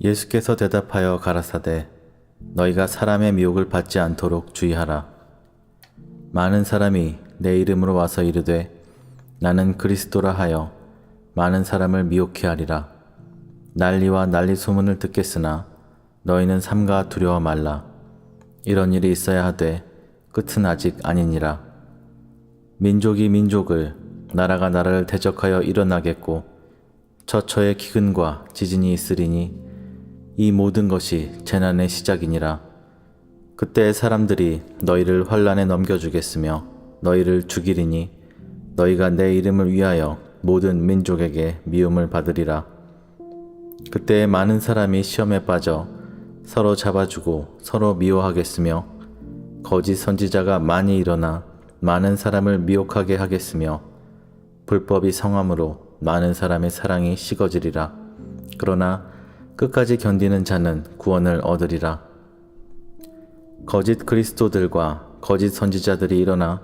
예수께서 대답하여 가라사대 너희가 사람의 미혹을 받지 않도록 주의하라. 많은 사람이 내 이름으로 와서 이르되 나는 그리스도라 하여 많은 사람을 미혹해 하리라. 난리와 난리 소문을 듣겠으나 너희는 삼가 두려워 말라. 이런 일이 있어야 하되 끝은 아직 아니니라. 민족이 민족을 나라가 나라를 대적하여 일어나겠고 처처의 기근과 지진이 있으리니 이 모든 것이 재난의 시작이니라. 그때 사람들이 너희를 환란에 넘겨주겠으며 너희를 죽이리니 너희가 내 이름을 위하여 모든 민족에게 미움을 받으리라. 그때 많은 사람이 시험에 빠져 서로 잡아주고 서로 미워하겠으며 거짓 선지자가 많이 일어나 많은 사람을 미혹하게 하겠으며 불법이 성함으로 많은 사람의 사랑이 식어지리라. 그러나 끝까지 견디는 자는 구원을 얻으리라. 거짓 그리스도들과 거짓 선지자들이 일어나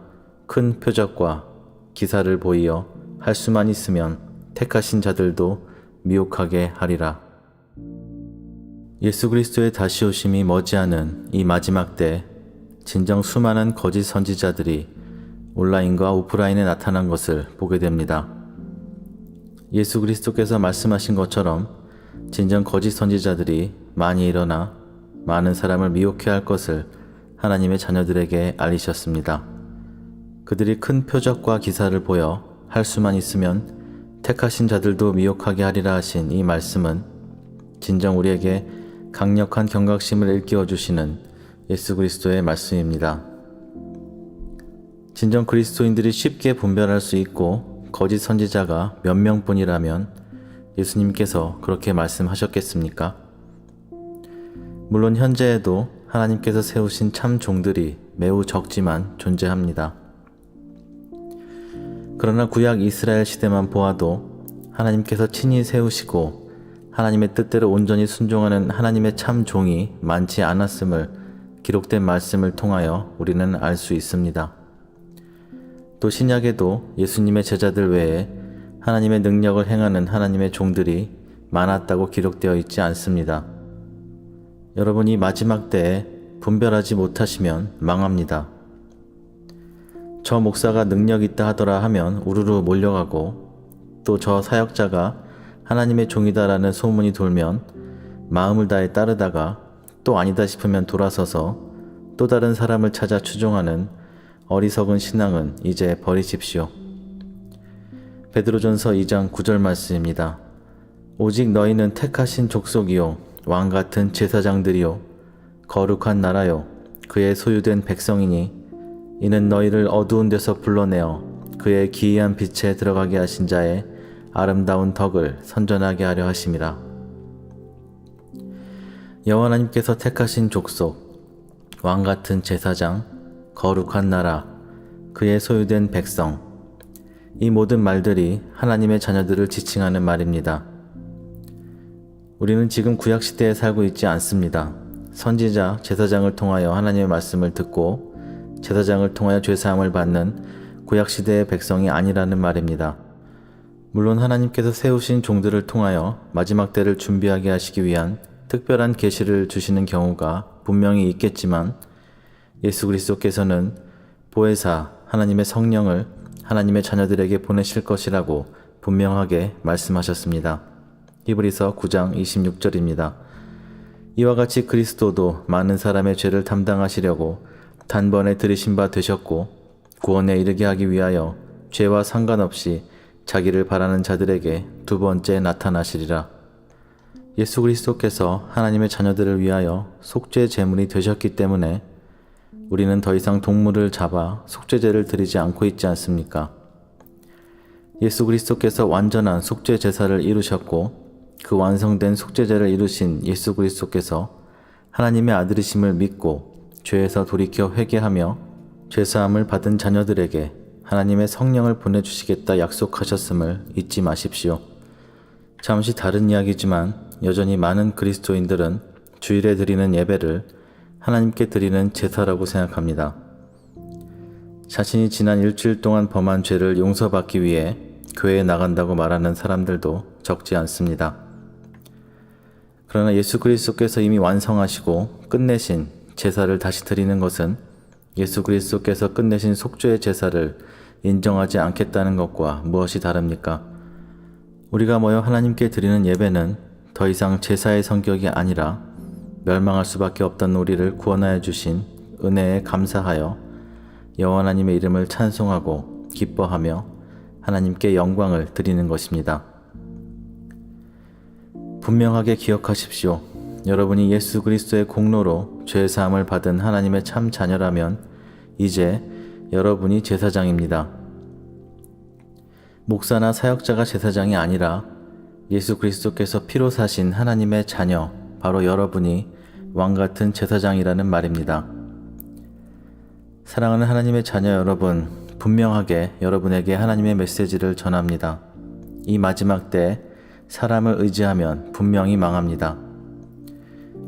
큰 표적과 기사를 보이어 할 수만 있으면 택하신 자들도 미혹하게 하리라. 예수 그리스도의 다시 오심이 머지않은 이 마지막 때 진정 수많은 거짓 선지자들이 온라인과 오프라인에 나타난 것을 보게 됩니다. 예수 그리스도께서 말씀하신 것처럼 진정 거짓 선지자들이 많이 일어나 많은 사람을 미혹해 할 것을 하나님의 자녀들에게 알리셨습니다. 그들이 큰 표적과 기사를 보여 할 수만 있으면 택하신 자들도 미혹하게 하리라 하신 이 말씀은 진정 우리에게 강력한 경각심을 일깨워 주시는 예수 그리스도의 말씀입니다. 진정 그리스도인들이 쉽게 분별할 수 있고 거짓 선지자가 몇 명뿐이라면 예수님께서 그렇게 말씀하셨겠습니까? 물론 현재에도 하나님께서 세우신 참 종들이 매우 적지만 존재합니다. 그러나 구약 이스라엘 시대만 보아도 하나님께서 친히 세우시고 하나님의 뜻대로 온전히 순종하는 하나님의 참 종이 많지 않았음을 기록된 말씀을 통하여 우리는 알 수 있습니다. 또 신약에도 예수님의 제자들 외에 하나님의 능력을 행하는 하나님의 종들이 많았다고 기록되어 있지 않습니다. 여러분이 마지막 때에 분별하지 못하시면 망합니다. 저 목사가 능력 있다 하더라 하면 우르르 몰려가고 또 저 사역자가 하나님의 종이다라는 소문이 돌면 마음을 다해 따르다가 또 아니다 싶으면 돌아서서 또 다른 사람을 찾아 추종하는 어리석은 신앙은 이제 버리십시오. 베드로전서 2장 9절 말씀입니다. 오직 너희는 택하신 족속이요 왕같은 제사장들이요 거룩한 나라요 그의 소유된 백성이니 이는 너희를 어두운 데서 불러내어 그의 기이한 빛에 들어가게 하신 자의 아름다운 덕을 선전하게 하려 하심이라. 여호와 하나님께서 택하신 족속, 왕같은 제사장, 거룩한 나라, 그의 소유된 백성, 이 모든 말들이 하나님의 자녀들을 지칭하는 말입니다. 우리는 지금 구약시대에 살고 있지 않습니다. 선지자, 제사장을 통하여 하나님의 말씀을 듣고 제사장을 통하여 죄사함을 받는 구약시대의 백성이 아니라는 말입니다. 물론 하나님께서 세우신 종들을 통하여 마지막 때를 준비하게 하시기 위한 특별한 계시를 주시는 경우가 분명히 있겠지만 예수 그리스도께서는 보혜사 하나님의 성령을 하나님의 자녀들에게 보내실 것이라고 분명하게 말씀하셨습니다. 히브리서 9장 26절입니다. 이와 같이 그리스도도 많은 사람의 죄를 담당하시려고 단번에 들이신 바 되셨고 구원에 이르게 하기 위하여 죄와 상관없이 자기를 바라는 자들에게 두 번째 나타나시리라. 예수 그리스도께서 하나님의 자녀들을 위하여 속죄 제물이 되셨기 때문에 우리는 더 이상 동물을 잡아 속죄제를 드리지 않고 있지 않습니까? 예수 그리스도께서 완전한 속죄 제사를 이루셨고 그 완성된 속죄제를 이루신 예수 그리스도께서 하나님의 아들이심을 믿고 죄에서 돌이켜 회개하며 죄사함을 받은 자녀들에게 하나님의 성령을 보내주시겠다 약속하셨음을 잊지 마십시오. 잠시 다른 이야기지만 여전히 많은 그리스도인들은 주일에 드리는 예배를 하나님께 드리는 제사라고 생각합니다. 자신이 지난 일주일 동안 범한 죄를 용서받기 위해 교회에 나간다고 말하는 사람들도 적지 않습니다. 그러나 예수 그리스도께서 이미 완성하시고 끝내신 제사를 다시 드리는 것은 예수 그리스도께서 끝내신 속죄의 제사를 인정하지 않겠다는 것과 무엇이 다릅니까? 우리가 모여 하나님께 드리는 예배는 더 이상 제사의 성격이 아니라 멸망할 수밖에 없던 우리를 구원하여 주신 은혜에 감사하여 여호와 하나님의 이름을 찬송하고 기뻐하며 하나님께 영광을 드리는 것입니다. 분명하게 기억하십시오. 여러분이 예수 그리스도의 공로로 죄사함을 받은 하나님의 참 자녀라면 이제 여러분이 제사장입니다. 목사나 사역자가 제사장이 아니라 예수 그리스도께서 피로 사신 하나님의 자녀, 바로 여러분이 왕같은 제사장이라는 말입니다. 사랑하는 하나님의 자녀 여러분, 분명하게 여러분에게 하나님의 메시지를 전합니다. 이 마지막 때 사람을 의지하면 분명히 망합니다.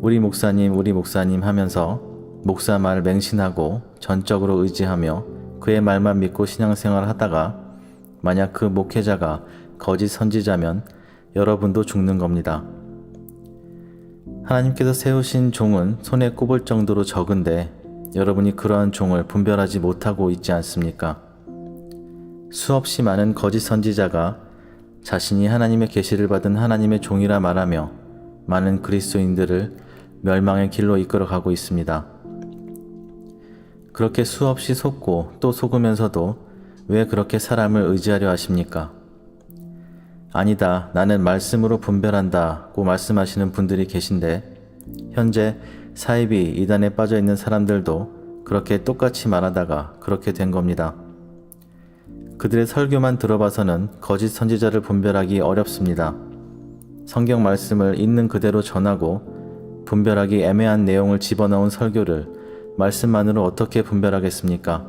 우리 목사님 하면서 목사 말 맹신하고 전적으로 의지하며 그의 말만 믿고 신앙생활을 하다가 만약 그 목회자가 거짓 선지자면 여러분도 죽는 겁니다. 하나님께서 세우신 종은 손에 꼽을 정도로 적은데 여러분이 그러한 종을 분별하지 못하고 있지 않습니까? 수없이 많은 거짓 선지자가 자신이 하나님의 계시를 받은 하나님의 종이라 말하며 많은 그리스도인들을 멸망의 길로 이끌어가고 있습니다. 그렇게 수없이 속고 또 속으면서도 왜 그렇게 사람을 의지하려 하십니까? 아니다, 나는 말씀으로 분별한다고 말씀하시는 분들이 계신데 현재 사이비 이단에 빠져 있는 사람들도 그렇게 똑같이 말하다가 그렇게 된 겁니다. 그들의 설교만 들어봐서는 거짓 선지자를 분별하기 어렵습니다. 성경 말씀을 있는 그대로 전하고 분별하기 애매한 내용을 집어넣은 설교를 말씀만으로 어떻게 분별하겠습니까?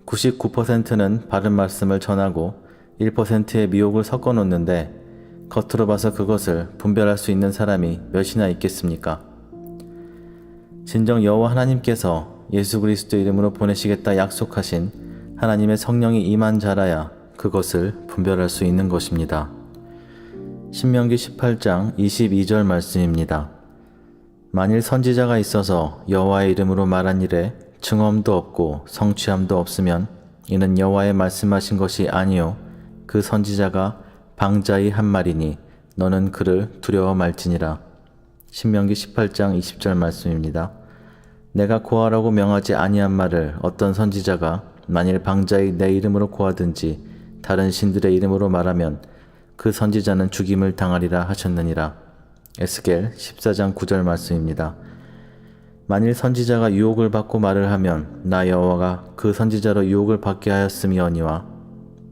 99%는 바른 말씀을 전하고 1%의 미혹을 섞어 놓는데 겉으로 봐서 그것을 분별할 수 있는 사람이 몇이나 있겠습니까? 진정 여호와 하나님께서 예수 그리스도 이름으로 보내시겠다 약속하신 하나님의 성령이 임한 자라야 그것을 분별할 수 있는 것입니다. 신명기 18장 22절 말씀입니다. 만일 선지자가 있어서 여호와의 이름으로 말한 일에 증언도 없고 성취함도 없으면 이는 여호와의 말씀하신 것이 아니요 그 선지자가 방자히 한 말이니 너는 그를 두려워 말지니라. 신명기 18장 20절 말씀입니다. 내가 고하라고 명하지 아니한 말을 어떤 선지자가 만일 방자히 내 이름으로 고하든지 다른 신들의 이름으로 말하면 그 선지자는 죽임을 당하리라 하셨느니라. 에스겔 14장 9절 말씀입니다. 만일 선지자가 유혹을 받고 말을 하면 나 여호와가 그 선지자로 유혹을 받게 하였음이오니와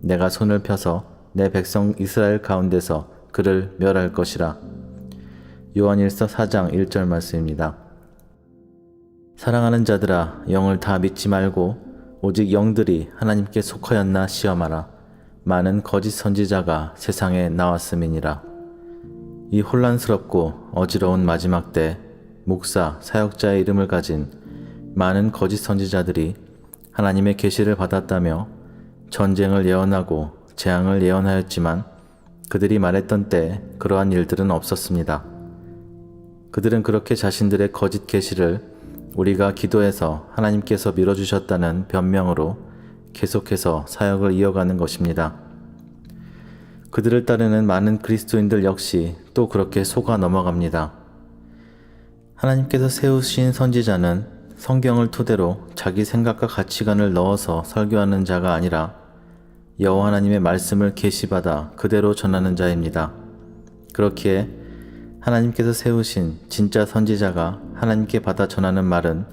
내가 손을 펴서 내 백성 이스라엘 가운데서 그를 멸할 것이라. 요한일서 4장 1절 말씀입니다. 사랑하는 자들아, 영을 다 믿지 말고 오직 영들이 하나님께 속하였나 시험하라. 많은 거짓 선지자가 세상에 나왔음이니라. 이 혼란스럽고 어지러운 마지막 때 목사, 사역자의 이름을 가진 많은 거짓 선지자들이 하나님의 계시를 받았다며 전쟁을 예언하고 재앙을 예언하였지만 그들이 말했던 때 그러한 일들은 없었습니다. 그들은 그렇게 자신들의 거짓 계시를 우리가 기도해서 하나님께서 밀어주셨다는 변명으로 계속해서 사역을 이어가는 것입니다. 그들을 따르는 많은 그리스도인들 역시 또 그렇게 속아 넘어갑니다. 하나님께서 세우신 선지자는 성경을 토대로 자기 생각과 가치관을 넣어서 설교하는 자가 아니라 여호와 하나님의 말씀을 계시받아 그대로 전하는 자입니다. 그렇기에 하나님께서 세우신 진짜 선지자가 하나님께 받아 전하는 말은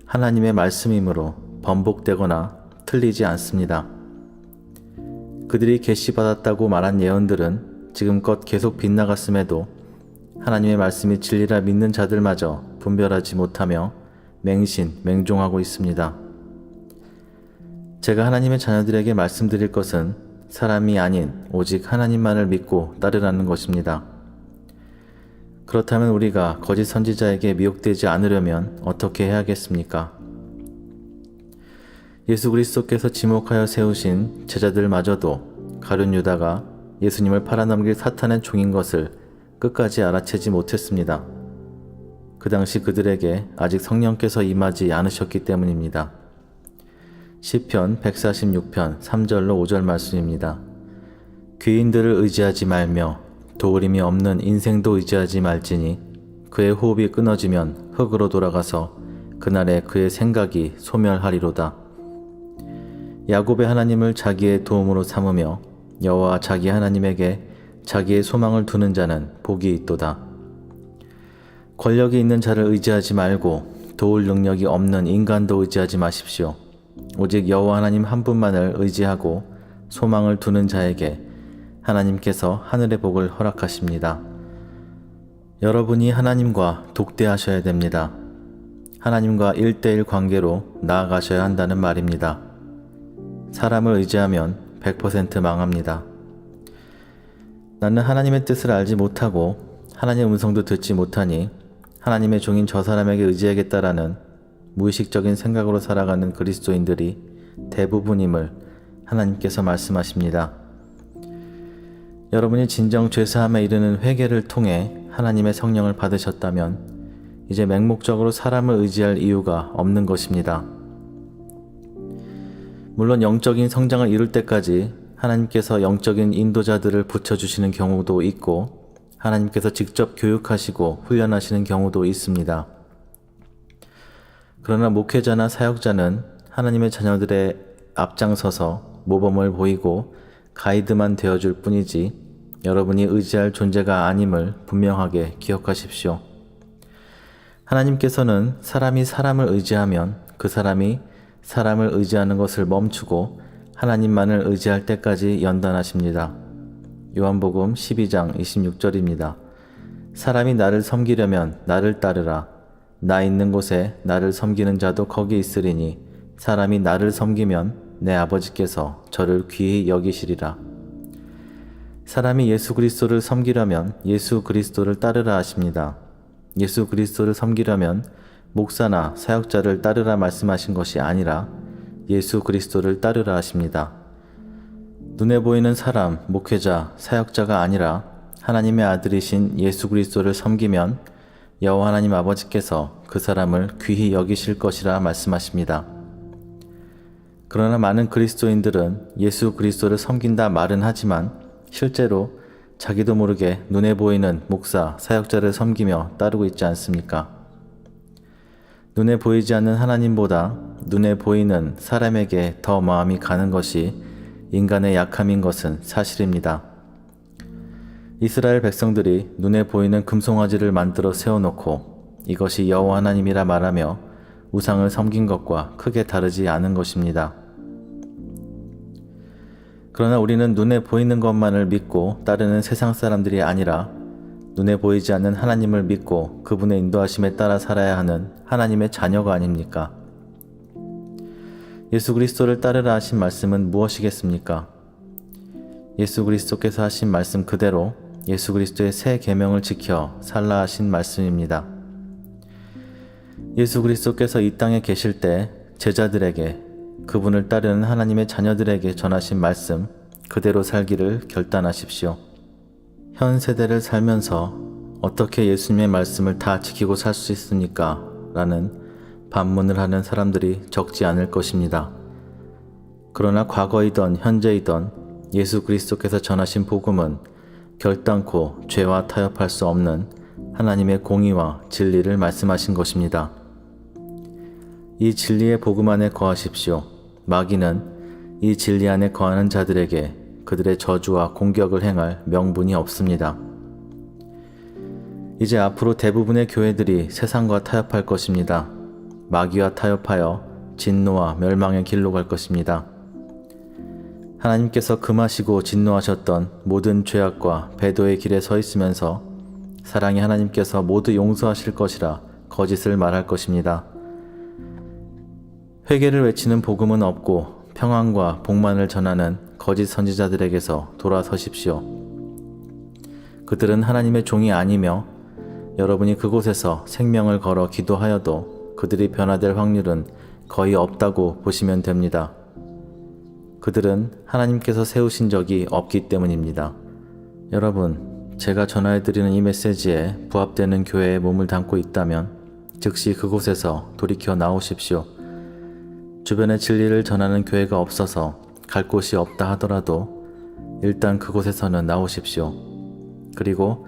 하나님의 말씀이므로 번복되거나 틀리지 않습니다. 그들이 계시받았다고 말한 예언들은 지금껏 계속 빗나갔음에도 하나님의 말씀이 진리라 믿는 자들마저 분별하지 못하며 맹종하고 있습니다. 제가 하나님의 자녀들에게 말씀드릴 것은 사람이 아닌 오직 하나님만을 믿고 따르라는 것입니다. 그렇다면 우리가 거짓 선지자에게 미혹되지 않으려면 어떻게 해야겠습니까? 예수 그리스도께서 지목하여 세우신 제자들마저도 가룟 유다가 예수님을 팔아넘길 사탄의 종인 것을 끝까지 알아채지 못했습니다. 그 당시 그들에게 아직 성령께서 임하지 않으셨기 때문입니다. 시편 146편 3절로 5절 말씀입니다. 귀인들을 의지하지 말며 도우림이 없는 인생도 의지하지 말지니 그의 호흡이 끊어지면 흙으로 돌아가서 그날에 그의 생각이 소멸하리로다. 야곱의 하나님을 자기의 도움으로 삼으며 여호와 자기 하나님에게 자기의 소망을 두는 자는 복이 있도다. 권력이 있는 자를 의지하지 말고 도울 능력이 없는 인간도 의지하지 마십시오. 오직 여호와 하나님 한 분만을 의지하고 소망을 두는 자에게 하나님께서 하늘의 복을 허락하십니다. 여러분이 하나님과 독대하셔야 됩니다. 하나님과 1:1 관계로 나아가셔야 한다는 말입니다. 사람을 의지하면 100% 망합니다. 나는 하나님의 뜻을 알지 못하고 하나님의 음성도 듣지 못하니 하나님의 종인 저 사람에게 의지하겠다라는 무의식적인 생각으로 살아가는 그리스도인들이 대부분임을 하나님께서 말씀하십니다. 여러분이 진정 죄사함에 이르는 회개를 통해 하나님의 성령을 받으셨다면 이제 맹목적으로 사람을 의지할 이유가 없는 것입니다. 물론 영적인 성장을 이룰 때까지 하나님께서 영적인 인도자들을 붙여주시는 경우도 있고 하나님께서 직접 교육하시고 훈련하시는 경우도 있습니다. 그러나 목회자나 사역자는 하나님의 자녀들의 앞장서서 모범을 보이고 가이드만 되어줄 뿐이지 여러분이 의지할 존재가 아님을 분명하게 기억하십시오. 하나님께서는 사람이 사람을 의지하면 그 사람이 사람을 의지하는 것을 멈추고 하나님만을 의지할 때까지 연단하십니다. 요한복음 12장 26절입니다. 사람이 나를 섬기려면 나를 따르라. 나 있는 곳에 나를 섬기는 자도 거기 있으리니 사람이 나를 섬기면 내 아버지께서 저를 귀히 여기시리라. 사람이 예수 그리스도를 섬기려면 예수 그리스도를 따르라 하십니다. 예수 그리스도를 섬기려면 목사나 사역자를 따르라 말씀하신 것이 아니라 예수 그리스도를 따르라 하십니다. 눈에 보이는 사람, 목회자, 사역자가 아니라 하나님의 아들이신 예수 그리스도를 섬기면 여호와 하나님 아버지께서 그 사람을 귀히 여기실 것이라 말씀하십니다. 그러나 많은 그리스도인들은 예수 그리스도를 섬긴다 말은 하지만 실제로 자기도 모르게 눈에 보이는 목사, 사역자를 섬기며 따르고 있지 않습니까? 눈에 보이지 않는 하나님보다 눈에 보이는 사람에게 더 마음이 가는 것이 인간의 약함인 것은 사실입니다. 이스라엘 백성들이 눈에 보이는 금송아지를 만들어 세워놓고 이것이 여호와 하나님이라 말하며 우상을 섬긴 것과 크게 다르지 않은 것입니다. 그러나 우리는 눈에 보이는 것만을 믿고 따르는 세상 사람들이 아니라 눈에 보이지 않는 하나님을 믿고 그분의 인도하심에 따라 살아야 하는 하나님의 자녀가 아닙니까? 예수 그리스도를 따르라 하신 말씀은 무엇이겠습니까? 예수 그리스도께서 하신 말씀 그대로 예수 그리스도의 새 계명을 지켜 살라 하신 말씀입니다. 예수 그리스도께서 이 땅에 계실 때 제자들에게 그분을 따르는 하나님의 자녀들에게 전하신 말씀 그대로 살기를 결단하십시오. 현 세대를 살면서 어떻게 예수님의 말씀을 다 지키고 살 수 있습니까? 라는 반문을 하는 사람들이 적지 않을 것입니다. 그러나 과거이던 현재이던 예수 그리스도께서 전하신 복음은 결단코 죄와 타협할 수 없는 하나님의 공의와 진리를 말씀하신 것입니다. 이 진리의 복음 안에 거하십시오. 마귀는 이 진리 안에 거하는 자들에게 그들의 저주와 공격을 행할 명분이 없습니다. 이제 앞으로 대부분의 교회들이 세상과 타협할 것입니다. 마귀와 타협하여 진노와 멸망의 길로 갈 것입니다. 하나님께서 금하시고 진노하셨던 모든 죄악과 배도의 길에 서 있으면서 사랑의 하나님께서 모두 용서하실 것이라 거짓을 말할 것입니다. 회개를 외치는 복음은 없고 평안과 복만을 전하는 거짓 선지자들에게서 돌아서십시오. 그들은 하나님의 종이 아니며 여러분이 그곳에서 생명을 걸어 기도하여도 그들이 변화될 확률은 거의 없다고 보시면 됩니다. 그들은 하나님께서 세우신 적이 없기 때문입니다. 여러분, 제가 전하해드리는 이 메시지에 부합되는 교회에 몸을 담고 있다면 즉시 그곳에서 돌이켜 나오십시오. 주변에 진리를 전하는 교회가 없어서 갈 곳이 없다 하더라도 일단 그곳에서는 나오십시오. 그리고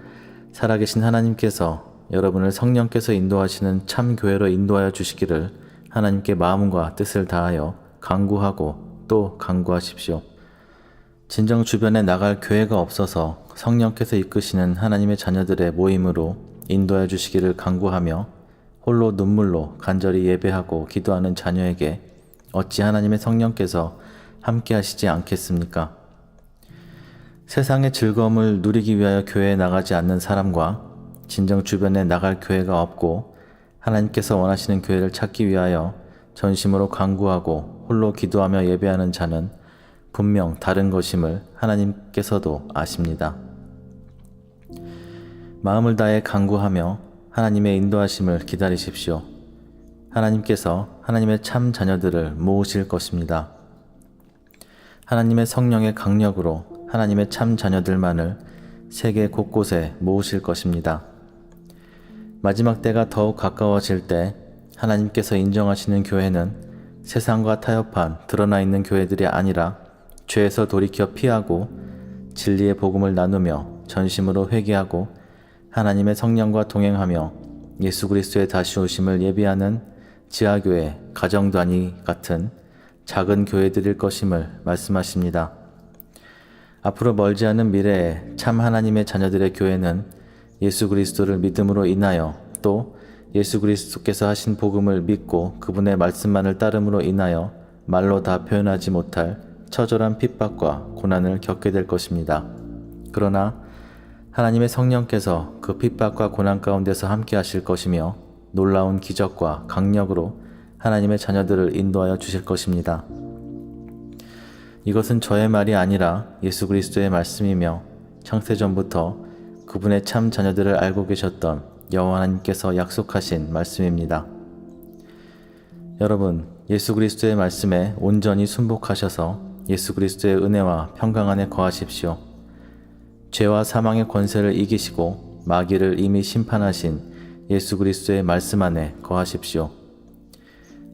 살아계신 하나님께서 여러분을 성령께서 인도하시는 참 교회로 인도하여 주시기를 하나님께 마음과 뜻을 다하여 간구하고 또 간구하십시오. 진정 주변에 나갈 교회가 없어서 성령께서 이끄시는 하나님의 자녀들의 모임으로 인도하여 주시기를 간구하며 홀로 눈물로 간절히 예배하고 기도하는 자녀에게 어찌 하나님의 성령께서 함께 하시지 않겠습니까? 세상의 즐거움을 누리기 위하여 교회에 나가지 않는 사람과 진정 주변에 나갈 교회가 없고 하나님께서 원하시는 교회를 찾기 위하여 전심으로 간구하고 홀로 기도하며 예배하는 자는 분명 다른 것임을 하나님께서도 아십니다. 마음을 다해 간구하며 하나님의 인도하심을 기다리십시오. 하나님께서 하나님의 참 자녀들을 모으실 것입니다. 하나님의 성령의 강력으로 하나님의 참 자녀들만을 세계 곳곳에 모으실 것입니다. 마지막 때가 더욱 가까워질 때 하나님께서 인정하시는 교회는 세상과 타협한 드러나 있는 교회들이 아니라 죄에서 돌이켜 피하고 진리의 복음을 나누며 전심으로 회개하고 하나님의 성령과 동행하며 예수 그리스도의 다시 오심을 예비하는 지하교회, 가정단위 같은 작은 교회들일 것임을 말씀하십니다. 앞으로 멀지 않은 미래에 참 하나님의 자녀들의 교회는 예수 그리스도를 믿음으로 인하여 또 예수 그리스도께서 하신 복음을 믿고 그분의 말씀만을 따름으로 인하여 말로 다 표현하지 못할 처절한 핍박과 고난을 겪게 될 것입니다. 그러나 하나님의 성령께서 그 핍박과 고난 가운데서 함께 하실 것이며 놀라운 기적과 강력으로 하나님의 자녀들을 인도하여 주실 것입니다. 이것은 저의 말이 아니라 예수 그리스도의 말씀이며 창세전부터 그분의 참 자녀들을 알고 계셨던 여호와 하나님께서 약속하신 말씀입니다. 여러분, 예수 그리스도의 말씀에 온전히 순복하셔서 예수 그리스도의 은혜와 평강 안에 거하십시오. 죄와 사망의 권세를 이기시고 마귀를 이미 심판하신 예수 그리스도의 말씀 안에 거하십시오.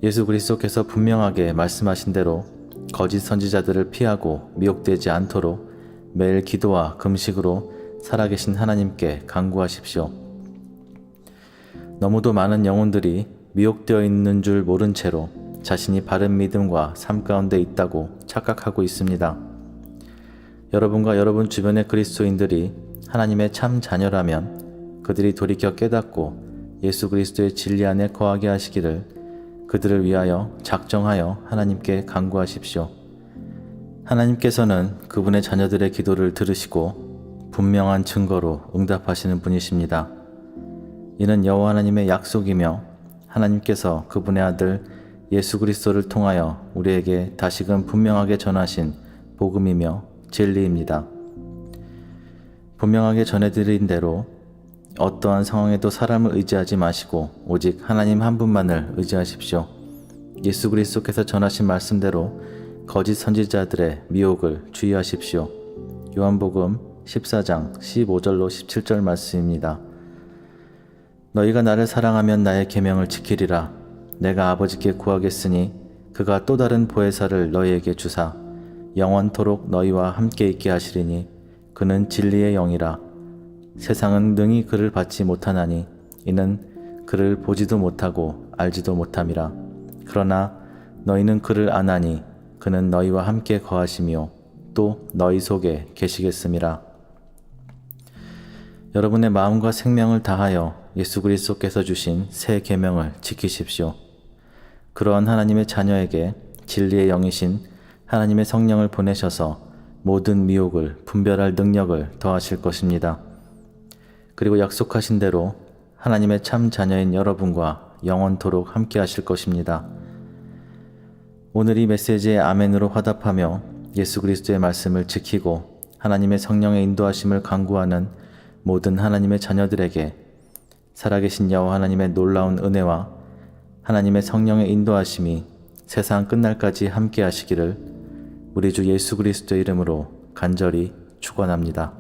예수 그리스도께서 분명하게 말씀하신 대로 거짓 선지자들을 피하고 미혹되지 않도록 매일 기도와 금식으로 살아계신 하나님께 간구하십시오. 너무도 많은 영혼들이 미혹되어 있는 줄 모른 채로 자신이 바른 믿음과 삶 가운데 있다고 착각하고 있습니다. 여러분과 여러분 주변의 그리스도인들이 하나님의 참 자녀라면 그들이 돌이켜 깨닫고 예수 그리스도의 진리 안에 거하게 하시기를 그들을 위하여 작정하여 하나님께 간구하십시오. 하나님께서는 그분의 자녀들의 기도를 들으시고 분명한 증거로 응답하시는 분이십니다. 이는 여호와 하나님의 약속이며 하나님께서 그분의 아들 예수 그리스도를 통하여 우리에게 다시금 분명하게 전하신 복음이며 진리입니다. 분명하게 전해드린 대로 어떠한 상황에도 사람을 의지하지 마시고 오직 하나님 한 분만을 의지하십시오. 예수 그리스도께서 전하신 말씀대로 거짓 선지자들의 미혹을 주의하십시오. 요한복음 14장 15절로 17절 말씀입니다. 너희가 나를 사랑하면 나의 계명을 지키리라. 내가 아버지께 구하겠으니 그가 또 다른 보혜사를 너희에게 주사 영원토록 너희와 함께 있게 하시리니 그는 진리의 영이라. 세상은 능히 그를 받지 못하나니 이는 그를 보지도 못하고 알지도 못함이라. 그러나 너희는 그를 아나니 그는 너희와 함께 거하시며 또 너희 속에 계시겠음이라. 여러분의 마음과 생명을 다하여 예수 그리스도께서 주신 새 계명을 지키십시오. 그러한 하나님의 자녀에게 진리의 영이신 하나님의 성령을 보내셔서 모든 미혹을 분별할 능력을 더하실 것입니다. 그리고 약속하신 대로 하나님의 참 자녀인 여러분과 영원토록 함께 하실 것입니다. 오늘 이 메시지에 아멘으로 화답하며 예수 그리스도의 말씀을 지키고 하나님의 성령의 인도하심을 간구하는 모든 하나님의 자녀들에게 살아계신 여호와 하나님의 놀라운 은혜와 하나님의 성령의 인도하심이 세상 끝날까지 함께 하시기를 우리 주 예수 그리스도의 이름으로 간절히 축원합니다.